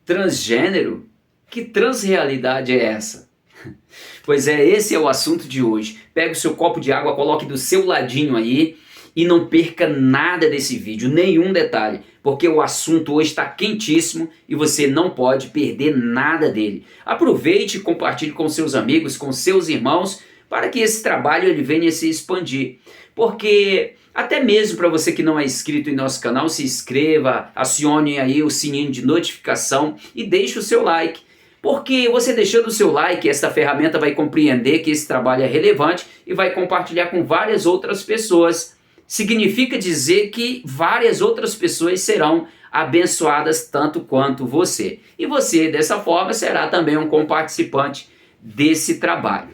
Transgênero? Que transrealidade é essa? Pois é, esse é o assunto de hoje. Pega o seu copo de água, coloque do seu ladinho aí e não perca nada desse vídeo, nenhum detalhe, porque o assunto hoje está quentíssimo e você não pode perder nada dele. Aproveite e compartilhe com seus amigos, com seus irmãos, para que esse trabalho ele venha se expandir. Porque até mesmo para você que não é inscrito em nosso canal, se inscreva, acione aí o sininho de notificação e deixe o seu like. Porque você deixando o seu like, essa ferramenta vai compreender que esse trabalho é relevante e vai compartilhar com várias outras pessoas. Significa dizer que várias outras pessoas serão abençoadas tanto quanto você. E você, dessa forma, será também um comparticipante desse trabalho.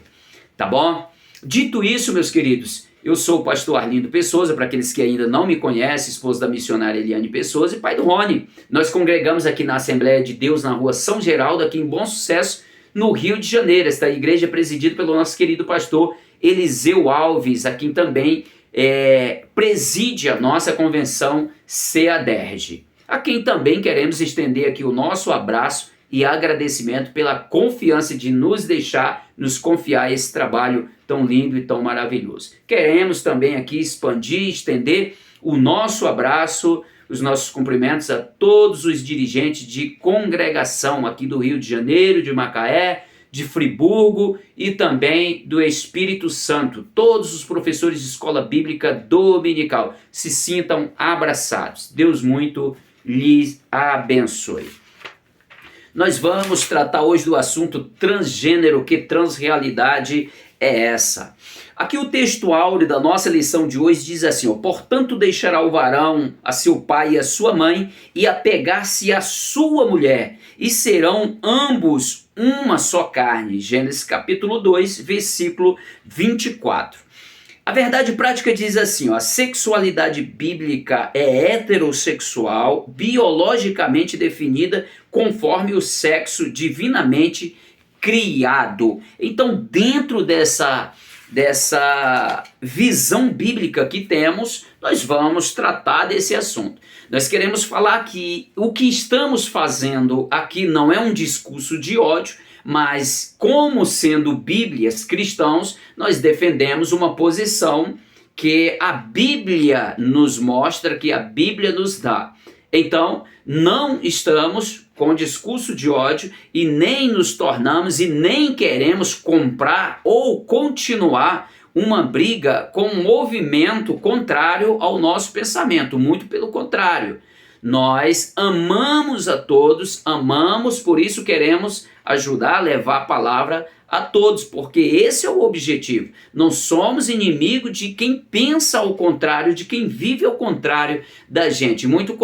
Tá bom? Dito isso, meus queridos, eu sou o pastor Arlindo Pessoa, para aqueles que ainda não me conhecem, esposo da missionária Eliane Pessoa e pai do Rony. Nós congregamos aqui na Assembleia de Deus, na rua São Geraldo, aqui em Bom Sucesso, no Rio de Janeiro. Esta igreja é presidida pelo nosso querido pastor Eliseu Alves, a quem também preside a nossa convenção CEADERJ. A quem também queremos estender aqui o nosso abraço e agradecimento pela confiança de nos deixar, nos confiar esse trabalho tão lindo e tão maravilhoso. Queremos também aqui expandir, estender o nosso abraço, os nossos cumprimentos a todos os dirigentes de congregação aqui do Rio de Janeiro, de Macaé, de Friburgo e também do Espírito Santo. Todos os professores de escola bíblica dominical se sintam abraçados. Deus muito lhes abençoe. Nós vamos tratar hoje do assunto transgênero. Que transrealidade é essa? Aqui o texto áureo da nossa lição de hoje diz assim, ó: portanto deixará o varão a seu pai e a sua mãe e apegar-se à sua mulher, e serão ambos uma só carne. Gênesis capítulo 2, versículo 24. A verdade prática diz assim, ó: a sexualidade bíblica é heterossexual, biologicamente definida conforme o sexo divinamente criado. Então, dentro dessa visão bíblica que temos, nós vamos tratar desse assunto. Nós queremos falar que o que estamos fazendo aqui não é um discurso de ódio, mas como sendo Bíblias cristãos, nós defendemos uma posição que a Bíblia nos mostra, que a Bíblia nos dá. Então, não estamos com discurso de ódio e nem nos tornamos e nem queremos comprar ou continuar uma briga com um movimento contrário ao nosso pensamento. Muito pelo contrário. Nós amamos a todos, amamos, por isso queremos ajudar a levar a palavra a todos, porque esse é o objetivo. Não somos inimigo de quem pensa ao contrário, de quem vive ao contrário da gente. Muito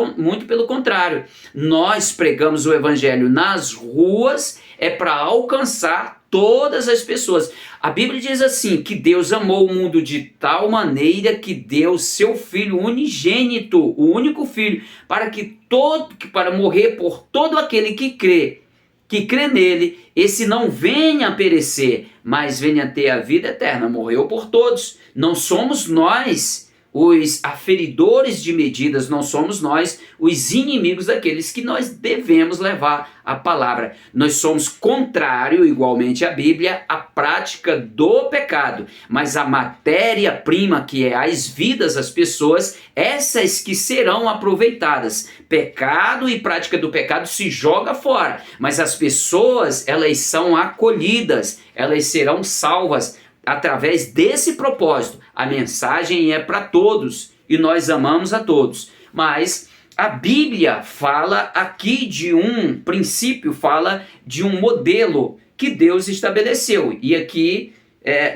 pelo contrário. Nós pregamos o evangelho nas ruas, é para alcançar todas as pessoas. A Bíblia diz assim, que Deus amou o mundo de tal maneira que deu seu Filho unigênito, o único Filho, para morrer por todo aquele que crê nele, esse não venha a perecer, mas venha a ter a vida eterna. Morreu por todos. Não somos nós os aferidores de medidas, não somos nós os inimigos daqueles que nós devemos levar a palavra. Nós somos contrário, igualmente à Bíblia, à prática do pecado, mas a matéria-prima, que é as vidas das pessoas, essas que serão aproveitadas. Pecado e prática do pecado se joga fora, mas as pessoas, elas são acolhidas, elas serão salvas através desse propósito. A mensagem é para todos e nós amamos a todos, mas a Bíblia fala aqui de um princípio, fala de um modelo que Deus estabeleceu, e aqui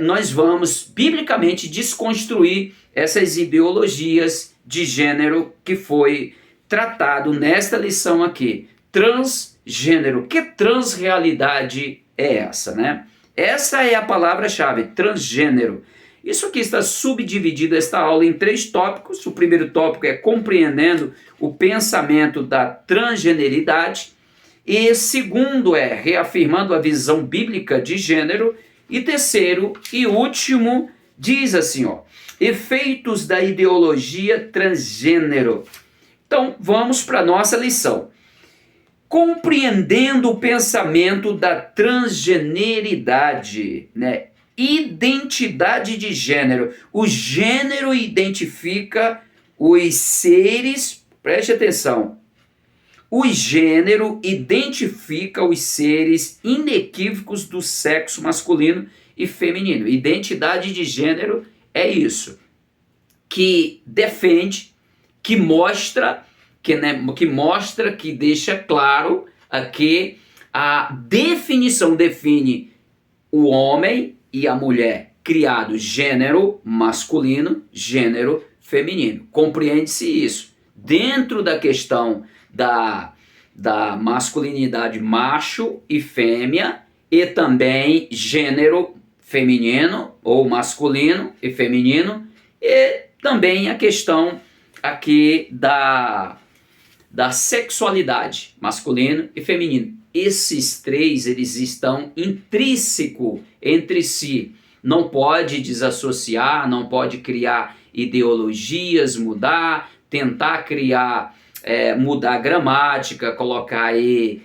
nós vamos biblicamente desconstruir essas ideologias de gênero que foi tratado nesta lição aqui. Transgênero. Que transrealidade é essa, né? Essa é a palavra-chave, transgênero. Isso aqui está subdividido, esta aula, em 3 tópicos. O primeiro tópico é compreendendo o pensamento da transgeneridade. E segundo é reafirmando a visão bíblica de gênero. E terceiro e último diz assim, ó: efeitos da ideologia transgênero. Então vamos para a nossa lição. compreendendo o pensamento da transgeneridade, né? Identidade de gênero. O gênero identifica os seres, preste atenção, o gênero identifica os seres inequívocos do sexo masculino e feminino. Identidade de gênero é isso, que defende, que mostra, que deixa claro que a definição define o homem e a mulher criado gênero masculino, gênero feminino. Compreende-se isso. Dentro da questão da masculinidade macho e fêmea, e também gênero feminino ou masculino e feminino, e também a questão aqui da sexualidade masculino e feminino. Esses três, eles estão intrínsecos entre si. Não pode desassociar, não pode criar ideologias, tentar criar, mudar a gramática, colocar aí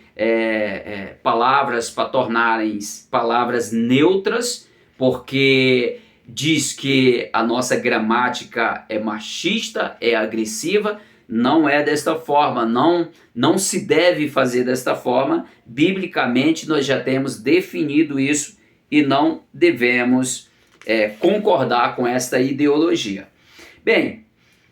palavras para tornarem palavras neutras, porque diz que a nossa gramática é machista, é agressiva. Não é desta forma, não se deve fazer desta forma. Biblicamente nós já temos definido isso e não devemos concordar com esta ideologia. Bem,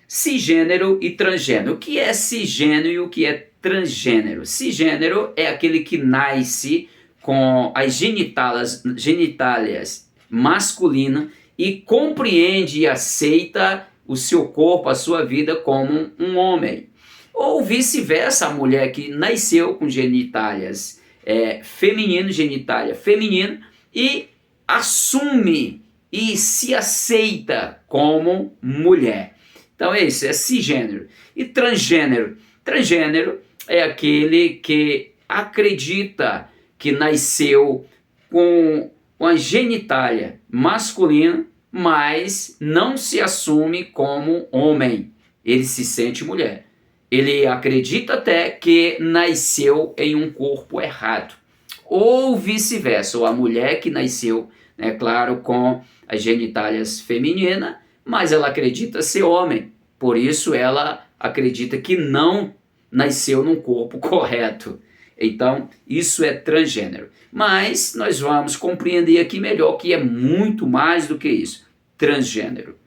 cisgênero e transgênero. O que é cisgênero e o que é transgênero? Cisgênero é aquele que nasce com as genitálias masculinas e compreende e aceita o seu corpo, a sua vida como um homem. Ou vice-versa, a mulher que nasceu com genitálias genitália feminina e assume e se aceita como mulher. Então é isso, é cisgênero. E transgênero? Transgênero é aquele que acredita que nasceu com a genitália masculina, mas não se assume como homem. Ele se sente mulher. Ele acredita até que nasceu em um corpo errado. Ou vice-versa, ou a mulher que nasceu, claro, com as genitálias femininas, mas ela acredita ser homem. Por isso ela acredita que não nasceu num corpo correto. Então, isso é transgênero. Mas nós vamos compreender aqui melhor que é muito mais do que isso. Transgênero.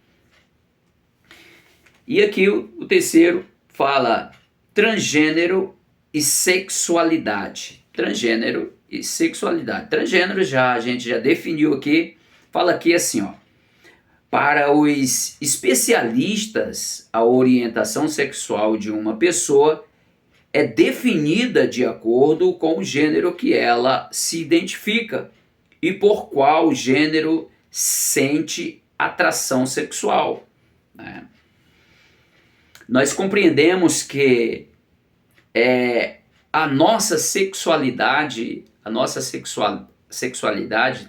E aqui o terceiro fala transgênero e sexualidade. Transgênero e sexualidade. Transgênero a gente já definiu aqui. Fala aqui assim, ó. Para os especialistas, a orientação sexual de uma pessoa é definida de acordo com o gênero que ela se identifica e por qual gênero sente atração sexual. Nós compreendemos que a nossa sexualidade,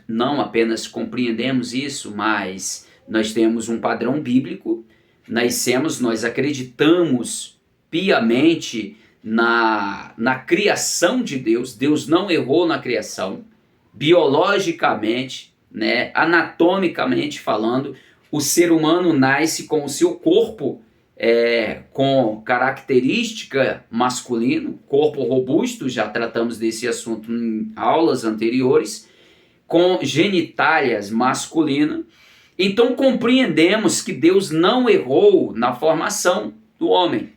não apenas compreendemos isso, mas nós temos um padrão bíblico, nós acreditamos piamente na criação de Deus. Deus não errou na criação, biologicamente, anatomicamente falando, o ser humano nasce com o seu corpo com característica masculino, corpo robusto, já tratamos desse assunto em aulas anteriores, com genitálias masculinas. Então compreendemos que Deus não errou na formação do homem.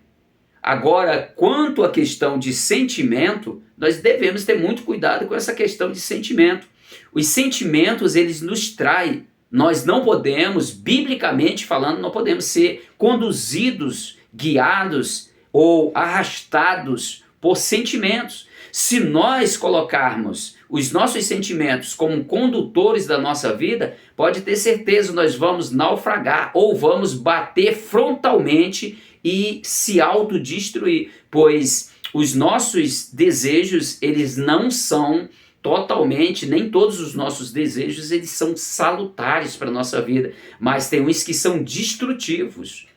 Agora, quanto à questão de sentimento, nós devemos ter muito cuidado com essa questão de sentimento. Os sentimentos, eles nos traem. Nós não podemos, biblicamente falando, não podemos ser conduzidos, guiados ou arrastados por sentimentos. Se nós colocarmos os nossos sentimentos como condutores da nossa vida, pode ter certeza, nós vamos naufragar ou vamos bater frontalmente e se autodestruir, pois os nossos desejos, eles não são totalmente, nem todos os nossos desejos eles são salutares para a nossa vida, mas tem uns que são destrutivos.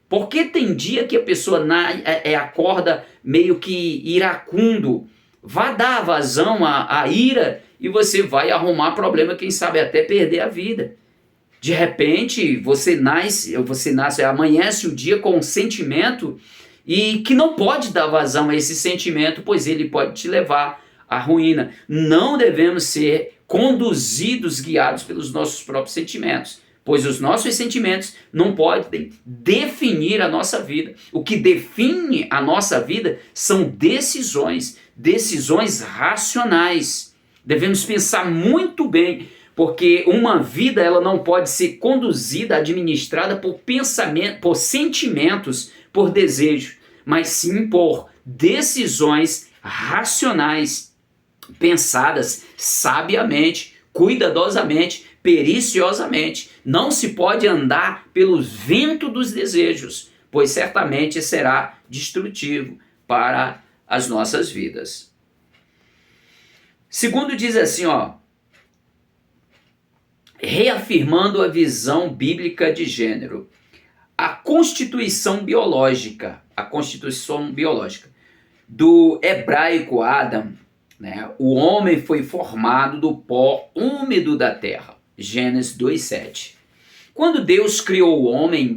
Porque tem dia que a pessoa acorda meio que iracundo, vá dar vazão à ira e você vai arrumar problema, quem sabe até perder a vida. De repente você amanhece o dia com um sentimento e que não pode dar vazão a esse sentimento, pois ele pode te levar à ruína. Não devemos ser conduzidos, guiados pelos nossos próprios sentimentos, pois os nossos sentimentos não podem definir a nossa vida. O que define a nossa vida são decisões racionais. Devemos pensar muito bem, porque uma vida ela não pode ser conduzida, administrada por pensamento, por sentimentos, por desejo, mas sim por decisões racionais, pensadas sabiamente, cuidadosamente, periciosamente. Não se pode andar pelo vento dos desejos, pois certamente será destrutivo para as nossas vidas. Segundo diz assim, reafirmando a visão bíblica de gênero, a constituição biológica do hebraico Adam, né? O homem foi formado do pó úmido da terra. Gênesis 2:7. Quando Deus criou o homem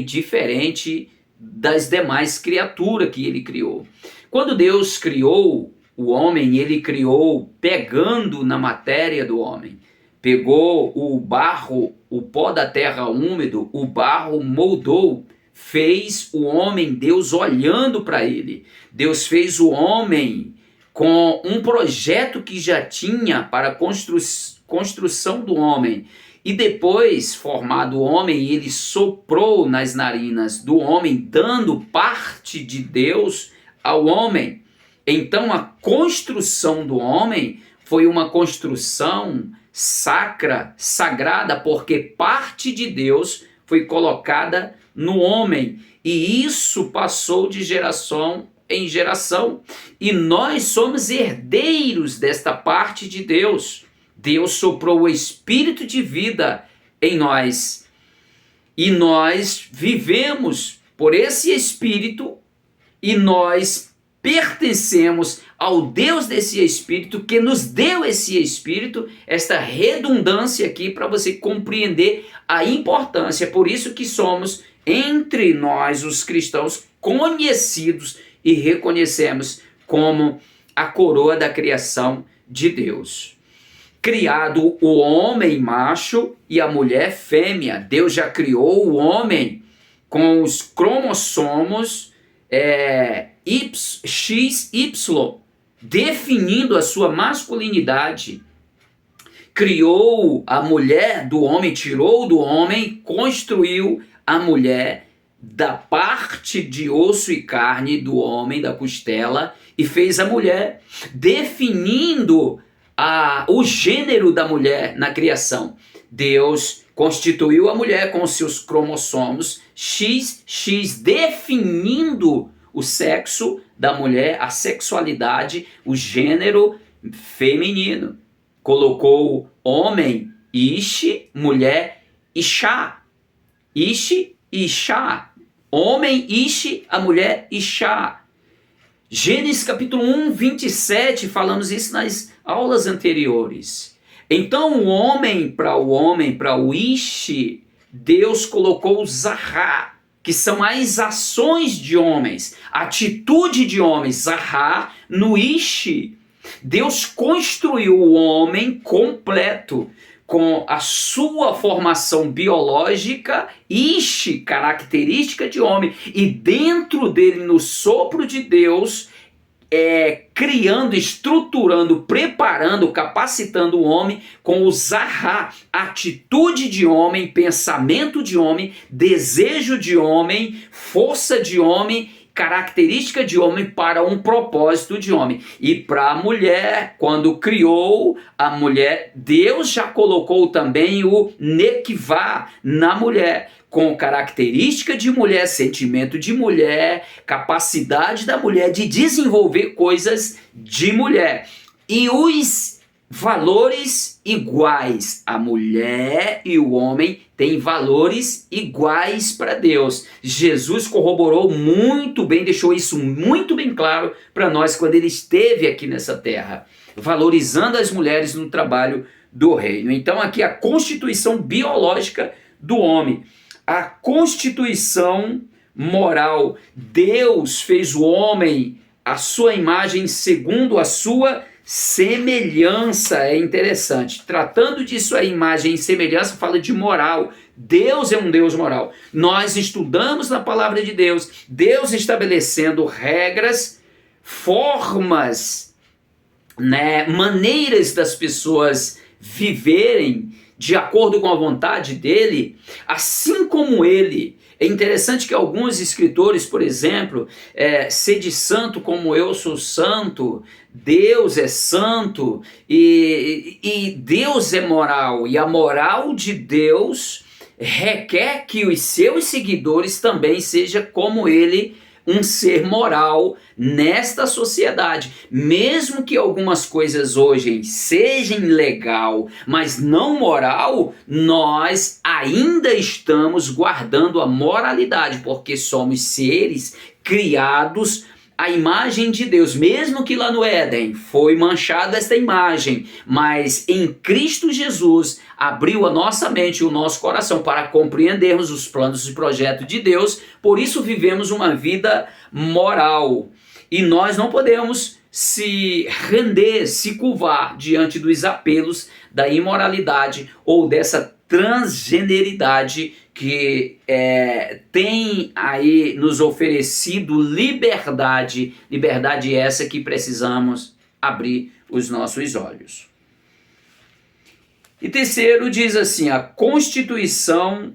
diferente das demais criaturas que ele criou. Quando Deus criou o homem, ele criou pegando na matéria do homem. Pegou o barro, o pó da terra úmido, o barro moldou, fez o homem, Deus olhando para ele. Deus fez o homem com um projeto que já tinha para a construção do homem. E depois, formado o homem, ele soprou nas narinas do homem, dando parte de Deus ao homem. Então a construção do homem foi uma construção sagrada, porque parte de Deus foi colocada no homem. E isso passou de geração em geração. E nós somos herdeiros desta parte de Deus. Deus soprou o espírito de vida em nós. E nós vivemos por esse espírito e nós pertencemos ao Deus desse Espírito, que nos deu esse Espírito, esta redundância aqui para você compreender a importância. Por isso que somos, entre nós, os cristãos, conhecidos e reconhecemos como a coroa da criação de Deus. Criado o homem macho e a mulher fêmea, Deus já criou o homem com os cromossomos XY, definindo a sua masculinidade. Criou a mulher do homem, tirou do homem, construiu a mulher da parte de osso e carne do homem, da costela, e fez a mulher, definindo o gênero da mulher na criação. Deus constituiu a mulher com seus cromossomos XX, definindo o sexo da mulher, a sexualidade, o gênero feminino. Colocou homem, Ish, mulher, Ishá. Ish, Ishá. Homem, Ish, a mulher, Ishá. Gênesis capítulo 1, 27, falamos isso nas aulas anteriores. Então o homem, para o Ish, Deus colocou o Zahá, que são as ações de homens, atitude de homens, Zahá, no Ish. Deus construiu o homem completo, com a sua formação biológica, Ish, característica de homem, e dentro dele, no sopro de Deus, criando, estruturando, preparando, capacitando o homem com o Zahá, atitude de homem, pensamento de homem, desejo de homem, força de homem, característica de homem para um propósito de homem. E para a mulher, quando criou a mulher, Deus já colocou também o Nekivá na mulher, com característica de mulher, sentimento de mulher, capacidade da mulher de desenvolver coisas de mulher. E os valores iguais, a mulher e o homem têm valores iguais para Deus. Jesus corroborou muito bem, deixou isso muito bem claro para nós quando ele esteve aqui nessa terra, valorizando as mulheres no trabalho do reino. Então aqui a constituição biológica do homem, a constituição moral. Deus fez o homem à sua imagem segundo a sua semelhança. É interessante. Tratando disso, a imagem e semelhança fala de moral. Deus é um Deus moral. Nós estudamos na palavra de Deus, Deus estabelecendo regras, formas, né, maneiras das pessoas viverem de acordo com a vontade dele, assim como ele. É interessante que alguns escritores, por exemplo, sede santo como eu sou santo, Deus é santo e Deus é moral, e a moral de Deus requer que os seus seguidores também sejam como ele, um ser moral nesta sociedade. Mesmo que algumas coisas hoje sejam legal, mas não moral, nós ainda estamos guardando a moralidade, porque somos seres criados à imagem de Deus. Mesmo que lá no Éden foi manchada esta imagem, mas em Cristo Jesus abriu a nossa mente e o nosso coração para compreendermos os planos e projetos de Deus. Por isso vivemos uma vida moral e nós não podemos se render, se curvar diante dos apelos da imoralidade ou dessa transgeneridade que tem aí nos oferecido liberdade essa que precisamos abrir os nossos olhos. E terceiro, diz assim, a constituição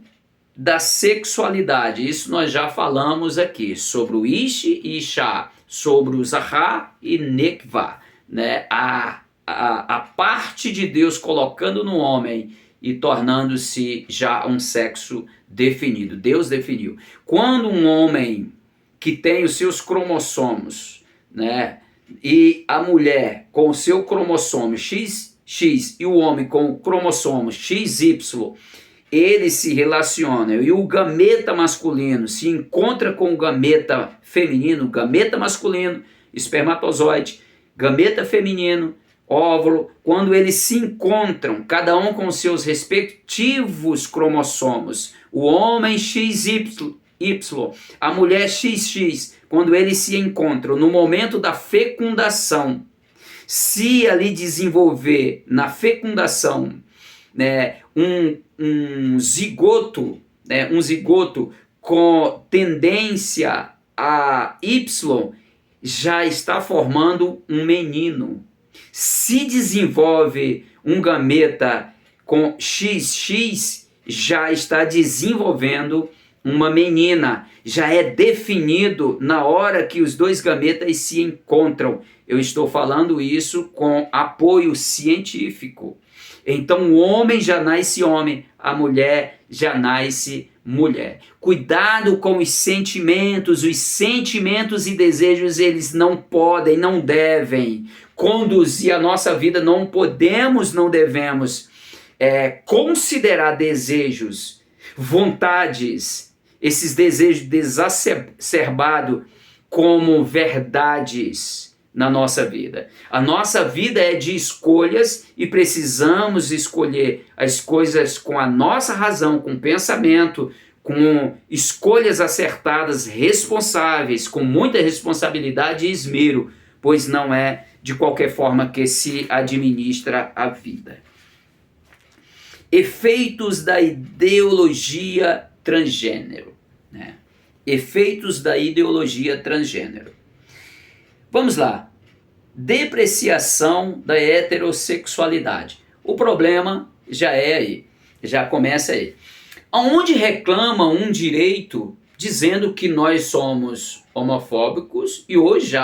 da sexualidade. Isso nós já falamos aqui, sobre o Ish e Ishá, sobre o Zahar e Nekvá, né? A parte de Deus colocando no homem e tornando-se já um sexo definido. Deus definiu. Quando um homem que tem os seus cromossomos, né, e a mulher com o seu cromossomo XX e o homem com o cromossomo XY, eles se relacionam e o gameta masculino se encontra com o gameta feminino, gameta masculino, espermatozoide, gameta feminino, óvulo, quando eles se encontram, cada um com seus respectivos cromossomos, o homem XY, a mulher XX, quando eles se encontram no momento da fecundação, se ali desenvolver na fecundação, né, um zigoto, né, um zigoto com tendência a Y, já está formando um menino. Se desenvolve um gameta com XX, já está desenvolvendo uma menina. Já é definido na hora que os dois gametas se encontram. Eu estou falando isso com apoio científico. Então o homem já nasce homem, a mulher já nasce mulher. Cuidado com os sentimentos e desejos, eles não podem, não devem conduzir a nossa vida. Não podemos, não devemos considerar desejos, vontades, esses desejos exacerbados como verdades na nossa vida. A nossa vida é de escolhas e precisamos escolher as coisas com a nossa razão, com pensamento, com escolhas acertadas, responsáveis, com muita responsabilidade e esmero, pois não é de qualquer forma que se administra a vida. Efeitos da ideologia transgênero, né? Efeitos da ideologia transgênero. Vamos lá. Depreciação da heterossexualidade. O problema já é aí, já começa aí. Onde reclama um direito dizendo que nós somos homofóbicos e hoje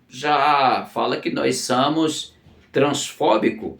já fala que nós somos transfóbicos.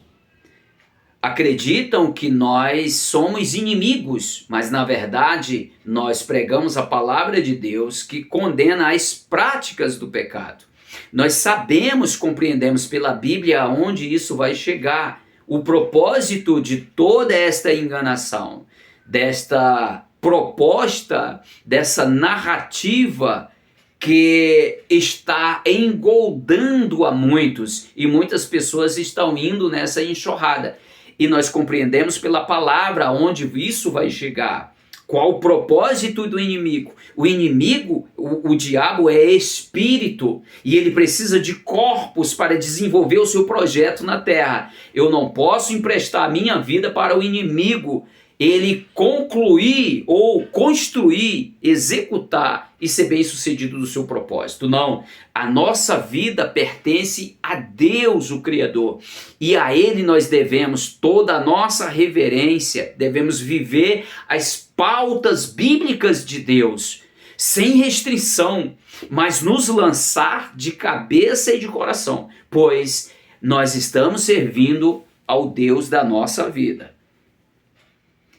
Acreditam que nós somos inimigos, mas na verdade nós pregamos a palavra de Deus que condena as práticas do pecado. Nós sabemos, compreendemos pela Bíblia aonde isso vai chegar, o propósito de toda esta enganação. desta proposta, dessa narrativa que está engoldando a muitos, e muitas pessoas estão indo nessa enxurrada. E nós compreendemos pela palavra onde isso vai chegar. Qual o propósito do inimigo? O inimigo, o diabo, é espírito, e ele precisa de corpos para desenvolver o seu projeto na terra. Eu não posso emprestar a minha vida para o inimigo ele concluir ou construir, executar e ser bem sucedido do seu propósito. Não, a nossa vida pertence a Deus, o Criador, e a Ele nós devemos toda a nossa reverência, devemos viver as pautas bíblicas de Deus, sem restrição, mas nos lançar de cabeça e de coração, pois nós estamos servindo ao Deus da nossa vida.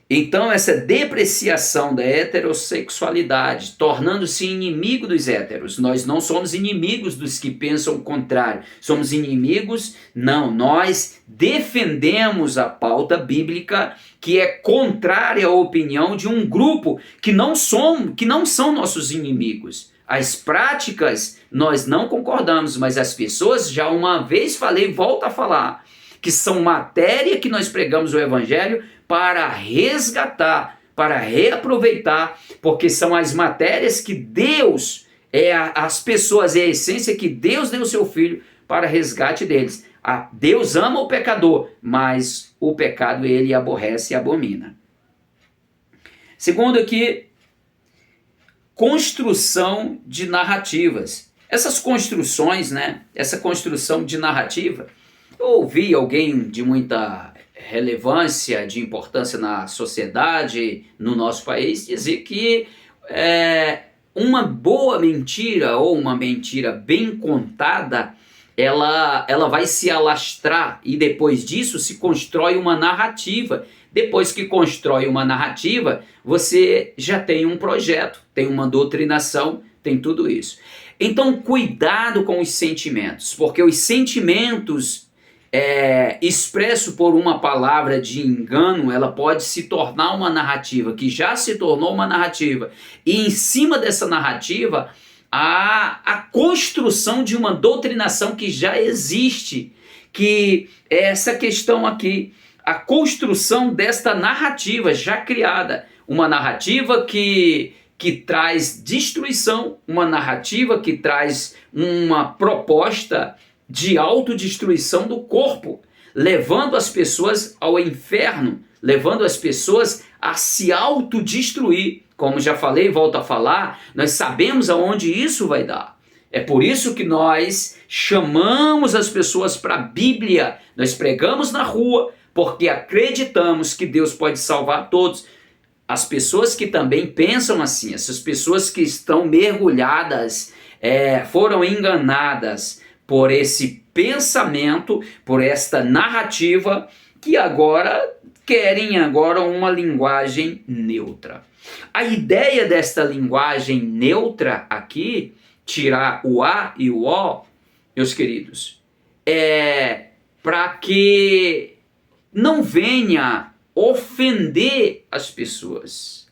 Então essa depreciação da heterossexualidade, tornando-se inimigo dos héteros, nós não somos inimigos dos que pensam o contrário, somos inimigos, não, nós defendemos a pauta bíblica que é contrária à opinião de um grupo que não são nossos inimigos. As práticas nós não concordamos, mas as pessoas, já uma vez falei, volto a falar, que são matéria que nós pregamos o evangelho para resgatar, para reaproveitar, porque são as matérias que Deus, as pessoas, é a essência que Deus deu o seu Filho para resgate deles. Deus ama o pecador, mas o pecado ele aborrece e abomina. Segundo aqui, construção de narrativas. Essas construções, essa construção de narrativa, eu ouvi alguém de muita relevância, de importância na sociedade, no nosso país, dizer que uma boa mentira ou uma mentira bem contada, ela vai se alastrar e depois disso se constrói uma narrativa. Depois que constrói uma narrativa, você já tem um projeto, tem uma doutrinação, tem tudo isso. Então cuidado com os sentimentos, porque os sentimentos expresso por uma palavra de engano, ela pode se tornar uma narrativa, que já se tornou uma narrativa, e em cima dessa narrativa, a construção de uma doutrinação que já existe, que é essa questão aqui, a construção desta narrativa já criada, uma narrativa que traz destruição, uma narrativa que traz uma proposta de autodestruição do corpo, levando as pessoas ao inferno, levando as pessoas a se autodestruir. Como já falei, volto a falar, nós sabemos aonde isso vai dar. É por isso que nós chamamos as pessoas para a Bíblia, nós pregamos na rua, porque acreditamos que Deus pode salvar todos. As pessoas que também pensam assim, essas pessoas que estão mergulhadas, foram enganadas por esse pensamento, por esta narrativa, que agora querem uma linguagem neutra. A ideia desta linguagem neutra aqui, tirar o A e o O, meus queridos, é para que não venha ofender as pessoas.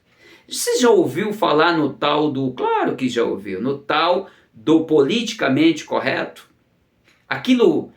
Você já ouviu falar no tal do, claro que já ouviu, no tal do politicamente correto? Aquilo,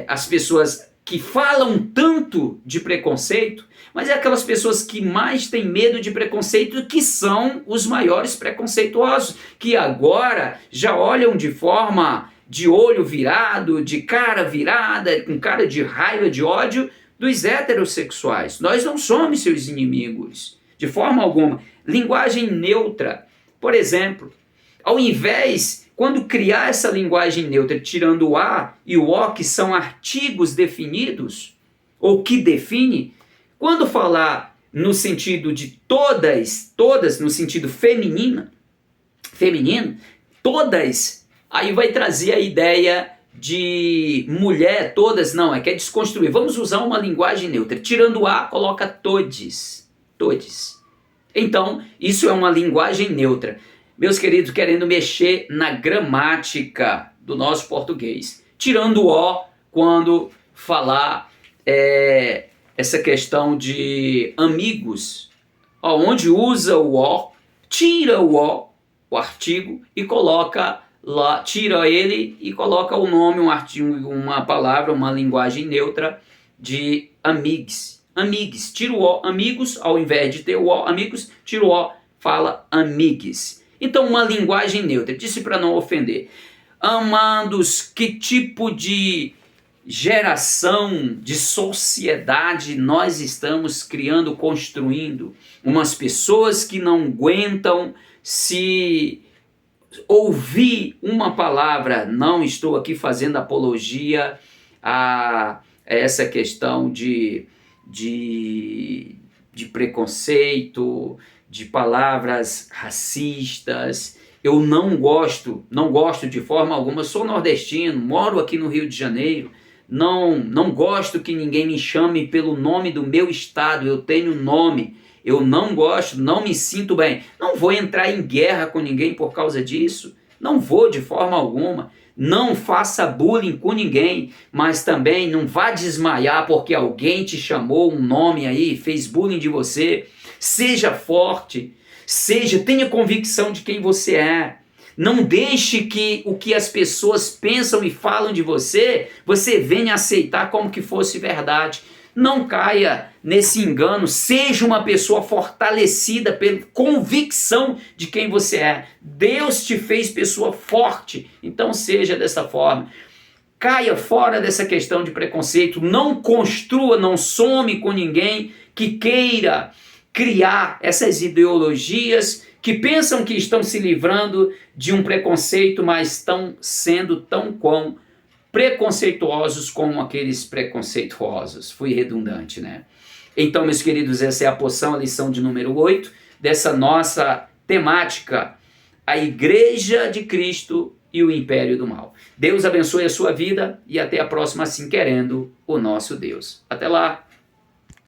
as pessoas que falam tanto de preconceito, mas é aquelas pessoas que mais têm medo de preconceito, que são os maiores preconceituosos, que agora já olham de forma de olho virado, de cara virada, com cara de raiva, de ódio dos heterossexuais. Nós não somos seus inimigos, de forma alguma. Linguagem neutra, por exemplo, ao invés, quando criar essa linguagem neutra, tirando o A e o O, que são artigos definidos, ou que define, quando falar no sentido de todas no sentido feminino, todas, aí vai trazer a ideia de mulher, todas, não, quer desconstruir. Vamos usar uma linguagem neutra. Tirando o A, coloca todes. Então, isso é uma linguagem neutra. Meus queridos, querendo mexer na gramática do nosso português. Tirando o O, quando falar essa questão de amigos. onde usa o ó, tira o ó, o artigo, e coloca lá, tira ele e coloca o nome, um artigo, uma palavra, uma linguagem neutra de amigos. Amigos, tira o ó, amigos, ao invés de ter o ó, amigos, tira o ó, fala amigos. Então, uma linguagem neutra, disse para não ofender. Amados, que tipo de geração, de sociedade nós estamos criando, construindo? Umas pessoas que não aguentam se ouvir uma palavra. Não estou aqui fazendo apologia a essa questão de preconceito, de palavras racistas. Eu não gosto de forma alguma. Sou nordestino, moro aqui no Rio de Janeiro. Não gosto que ninguém me chame pelo nome do meu estado. Eu tenho nome. Eu não gosto, não me sinto bem. Não vou entrar em guerra com ninguém por causa disso. Não vou de forma alguma. Não faça bullying com ninguém, mas também não vá desmaiar porque alguém te chamou um nome aí, fez bullying de você. Seja forte, tenha convicção de quem você é. Não deixe que o que as pessoas pensam e falam de você, você venha aceitar como que fosse verdade. Não caia nesse engano, seja uma pessoa fortalecida pela convicção de quem você é. Deus te fez pessoa forte, então seja dessa forma. Caia fora dessa questão de preconceito, não construa, não some com ninguém que queira criar essas ideologias que pensam que estão se livrando de um preconceito, mas estão sendo tão preconceituosos como aqueles preconceituosos. Fui redundante, né? Então, meus queridos, essa é a poção, a lição de número 8 dessa nossa temática, a Igreja de Cristo e o Império do Mal. Deus abençoe a sua vida e até a próxima, assim querendo o nosso Deus. Até lá!